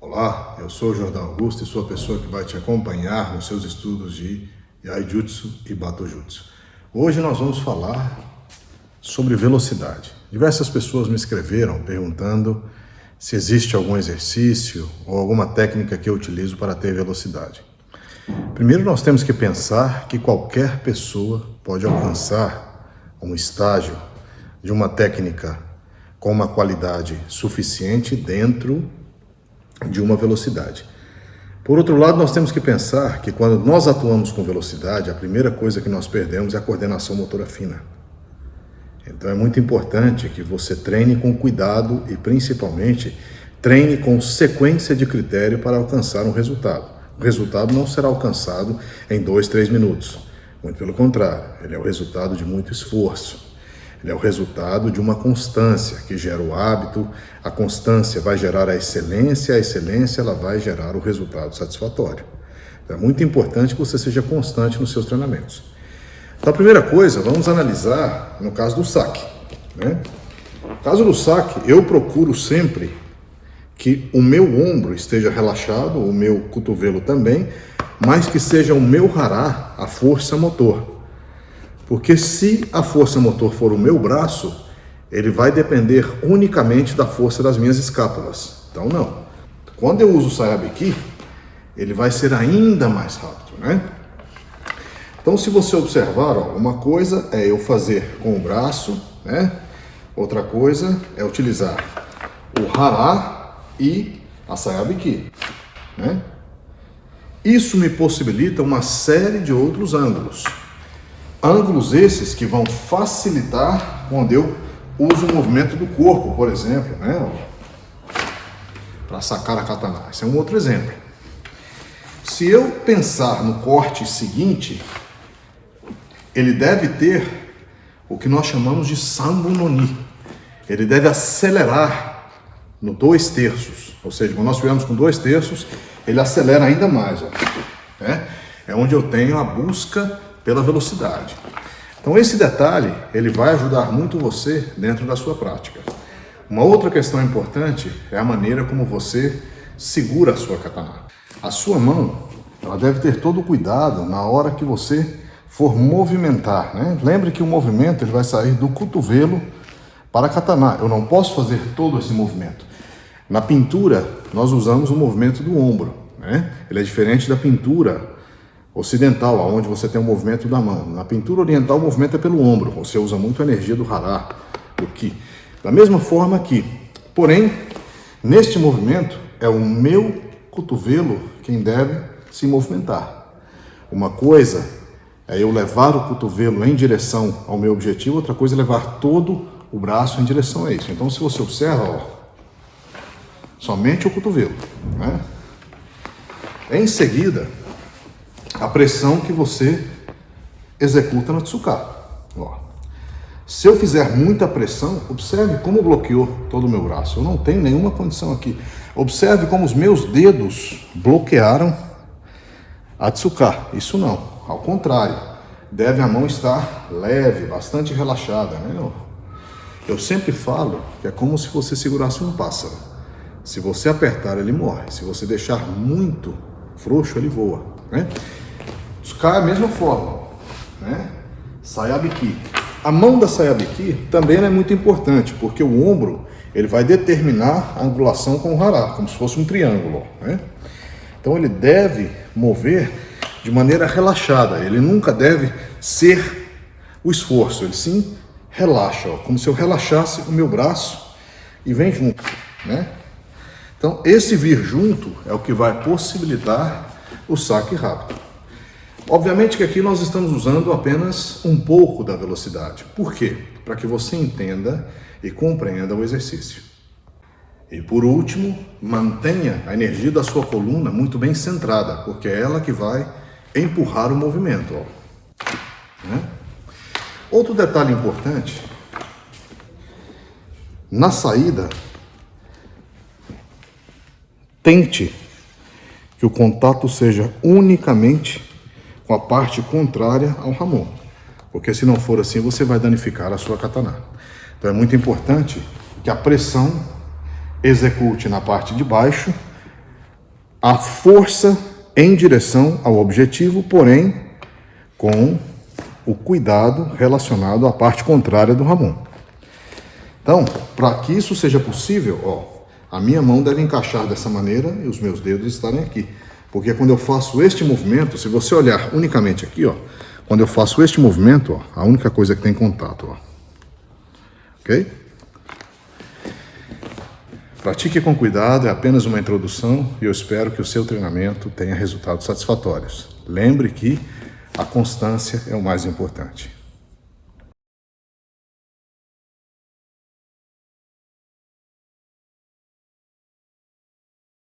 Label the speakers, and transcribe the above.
Speaker 1: Olá, eu sou o Jordão Augusto e sou a pessoa que vai te acompanhar nos seus estudos de Yaijutsu e Batojutsu. Hoje nós vamos falar sobre velocidade. Diversas pessoas me escreveram perguntando se existe algum exercício ou alguma técnica que eu utilizo para ter velocidade. Primeiro nós temos que pensar que qualquer pessoa pode alcançar um estágio de uma técnica com uma qualidade suficiente dentro de uma velocidade. Por outro lado, nós temos que pensar que quando nós atuamos com velocidade, a primeira coisa que nós perdemos é a coordenação motora fina. Então é muito importante que você treine com cuidado e principalmente treine com sequência de critério para alcançar um resultado. O resultado não será alcançado em 2, 3 minutos. Muito pelo contrário, ele é o resultado de muito esforço. Ele é o resultado de uma constância que gera o hábito, a constância vai gerar a excelência ela vai gerar o resultado satisfatório. Então é muito importante que você seja constante nos seus treinamentos. Então a primeira coisa, vamos analisar no caso do saque. No caso do saque, eu procuro sempre que o meu ombro esteja relaxado, o meu cotovelo também, mas que seja o meu hará a força motor. Porque se a força motor for o meu braço, ele vai depender unicamente da força das minhas escápulas. Então não. Quando eu uso o Sayabiki, ele vai ser ainda mais rápido, né? Então se você observar, uma coisa é eu fazer com o braço, né? Outra coisa é utilizar o hará e a Sayabiki, né? Isso me possibilita uma série de outros ângulos. Ângulos esses que vão facilitar quando eu uso o movimento do corpo, por exemplo, né? Para sacar a katana. Esse é um outro exemplo. Se eu pensar no corte seguinte, ele deve ter o que nós chamamos de sambo no ni. Ele deve acelerar no 2/3. Ou seja, quando nós estivermos com 2/3, ele acelera ainda mais. É onde eu tenho a busca pela velocidade. Então esse detalhe, ele vai ajudar muito você dentro da sua prática. Uma outra questão importante é a maneira como você segura a sua katana. A sua mão, ela deve ter todo o cuidado na hora que você for movimentar, né? Lembre que o movimento ele vai sair do cotovelo para a katana. Eu não posso fazer todo esse movimento. Na pintura, nós usamos o movimento do ombro, né? Ele é diferente da pintura ocidental, onde você tem o movimento da mão. Na pintura oriental, o movimento é pelo ombro. Você usa muito a energia do hará, do ki. Da mesma forma aqui. Porém, neste movimento, é o meu cotovelo quem deve se movimentar. Uma coisa é eu levar o cotovelo em direção ao meu objetivo, outra coisa é levar todo o braço em direção a isso. Então, se você observa, somente o cotovelo, né? Em seguida, a pressão que você executa no Tsuka. Se eu fizer muita pressão, observe como bloqueou todo o meu braço. Eu não tenho nenhuma condição aqui. Observe como os meus dedos bloquearam a Tsuka. Isso não, ao contrário. Deve a mão estar leve, bastante relaxada, né? Eu sempre falo que é como se você segurasse um pássaro. Se você apertar, ele morre. Se você deixar muito frouxo, ele voa, né? Tsuka é a mesma forma, né? Sayabiki. A mão da Sayabiki também é muito importante, porque o ombro ele vai determinar a angulação com o hará, como se fosse um triângulo, né? Então ele deve mover de maneira relaxada, ele nunca deve ser o esforço, ele sim relaxa, como se eu relaxasse o meu braço e vem junto, né? Então esse vir junto é o que vai possibilitar o saque rápido. Obviamente que aqui nós estamos usando apenas um pouco da velocidade. Por quê? Para que você entenda e compreenda o exercício. E por último, mantenha a energia da sua coluna muito bem centrada, porque é ela que vai empurrar o movimento. Né? Outro detalhe importante, na saída, tente que o contato seja unicamente com a parte contrária ao Hamon, porque se não for assim, você vai danificar a sua katana. Então é muito importante que a pressão execute na parte de baixo a força em direção ao objetivo, porém com o cuidado relacionado à parte contrária do Ramon. Então, para que isso seja possível, ó, a minha mão deve encaixar dessa maneira e os meus dedos estarem aqui. Porque quando eu faço este movimento, se você olhar unicamente aqui, ó, quando eu faço este movimento, ó, a única coisa que tem contato, ó. Ok? Pratique com cuidado, é apenas uma introdução e eu espero que o seu treinamento tenha resultados satisfatórios. Lembre que a constância é o mais importante.